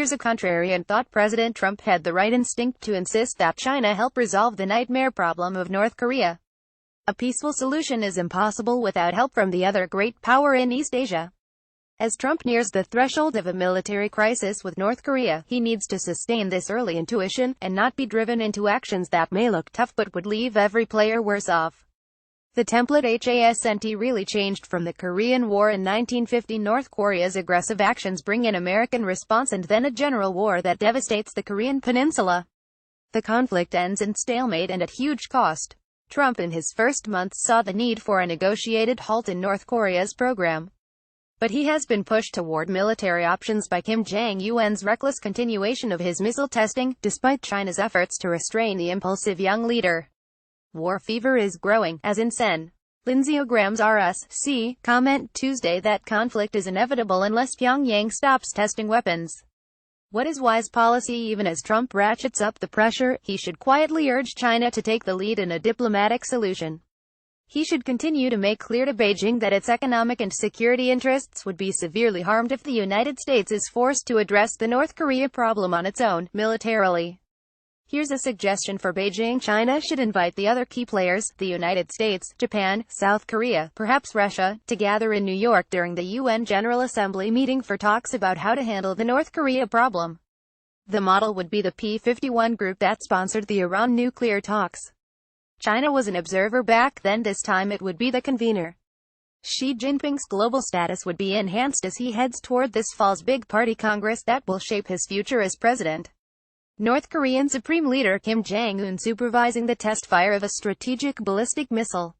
Here's a contrarian thought: President Trump had the right instinct to insist that China help resolve the nightmare problem of North Korea. A peaceful solution is impossible without help from the other great power in East Asia. As Trump nears the threshold of a military crisis with North Korea, he needs to sustain this early intuition, and not be driven into actions that may look tough but would leave every player worse off. The template hasn't really changed from the Korean War in 1950. North Korea's aggressive actions bring an American response and then a general war that devastates the Korean peninsula. The conflict ends in stalemate and at huge cost. Trump in his first months saw the need for a negotiated halt in North Korea's program. But he has been pushed toward military options by Kim Jong-un's reckless continuation of his missile testing, despite China's efforts to restrain the impulsive young leader. War fever is growing, as in Sen. Lindsey Graham's RSC comment Tuesday that conflict is inevitable unless Pyongyang stops testing weapons. What is wise policy? Even as Trump ratchets up the pressure, he should quietly urge China to take the lead in a diplomatic solution. He should continue to make clear to Beijing that its economic and security interests would be severely harmed if the United States is forced to address the North Korea problem on its own, militarily. Here's a suggestion for Beijing: China should invite the other key players, the United States, Japan, South Korea, perhaps Russia, to gather in New York during the UN General Assembly meeting for talks about how to handle the North Korea problem. The model would be the P-51 group that sponsored the Iran nuclear talks. China was an observer back then. This time it would be the convener. Xi Jinping's global status would be enhanced as he heads toward this fall's big party Congress that will shape his future as president. North Korean Supreme Leader Kim Jong-un supervising the test fire of a strategic ballistic missile.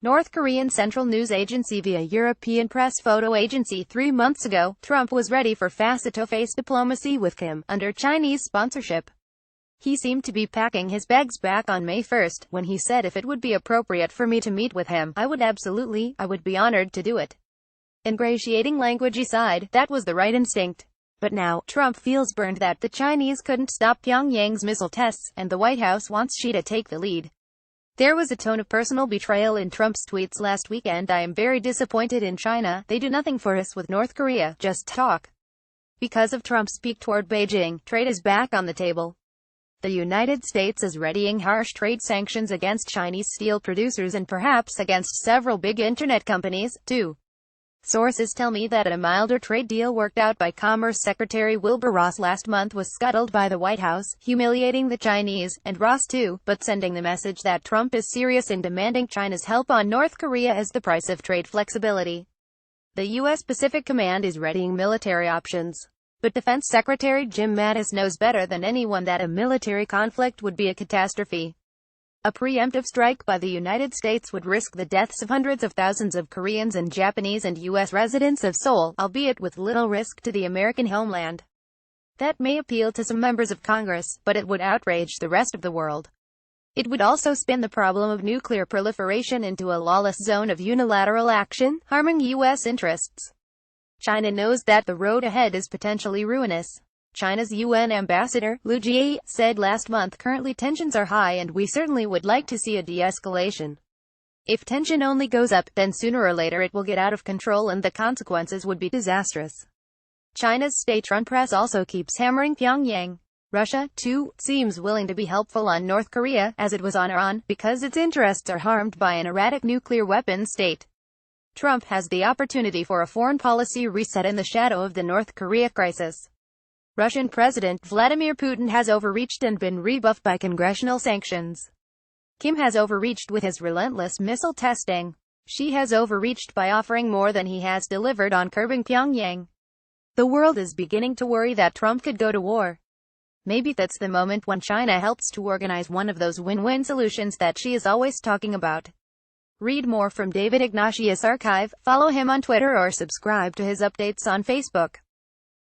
North Korean Central News Agency via European Press Photo Agency. 3 months ago, Trump was ready for face-to-face diplomacy with Kim, under Chinese sponsorship. He seemed to be packing his bags back on May 1st, when he said if it would be appropriate for me to meet with him, I would be honored to do it. Ingratiating language aside, that was the right instinct. But now, Trump feels burned that the Chinese couldn't stop Pyongyang's missile tests, and the White House wants Xi to take the lead. There was a tone of personal betrayal in Trump's tweets last weekend. I am very disappointed in China. They do nothing for us with North Korea, just talk. Because of Trump's peak toward Beijing, trade is back on the table. The United States is readying harsh trade sanctions against Chinese steel producers and perhaps against several big internet companies, too. Sources tell me that a milder trade deal worked out by Commerce Secretary Wilbur Ross last month was scuttled by the White House, humiliating the Chinese, and Ross too, but sending the message that Trump is serious in demanding China's help on North Korea as the price of trade flexibility. The U.S. Pacific Command is readying military options. But Defense Secretary Jim Mattis knows better than anyone that a military conflict would be a catastrophe. A preemptive strike by the United States would risk the deaths of hundreds of thousands of Koreans and Japanese and U.S. residents of Seoul, albeit with little risk to the American homeland. That may appeal to some members of Congress, but it would outrage the rest of the world. It would also spin the problem of nuclear proliferation into a lawless zone of unilateral action, harming U.S. interests. China knows that the road ahead is potentially ruinous. China's UN ambassador, Liu Jie, said last month currently tensions are high and we certainly would like to see a de-escalation. If tension only goes up, then sooner or later it will get out of control and the consequences would be disastrous. China's state-run press also keeps hammering Pyongyang. Russia, too, seems willing to be helpful on North Korea, as it was on Iran, because its interests are harmed by an erratic nuclear weapons state. Trump has the opportunity for a foreign policy reset in the shadow of the North Korea crisis. Russian President Vladimir Putin has overreached and been rebuffed by congressional sanctions. Kim has overreached with his relentless missile testing. Xi has overreached by offering more than he has delivered on curbing Pyongyang. The world is beginning to worry that Trump could go to war. Maybe that's the moment when China helps to organize one of those win-win solutions that Xi is always talking about. Read more from David Ignatius Archive, follow him on Twitter or subscribe to his updates on Facebook.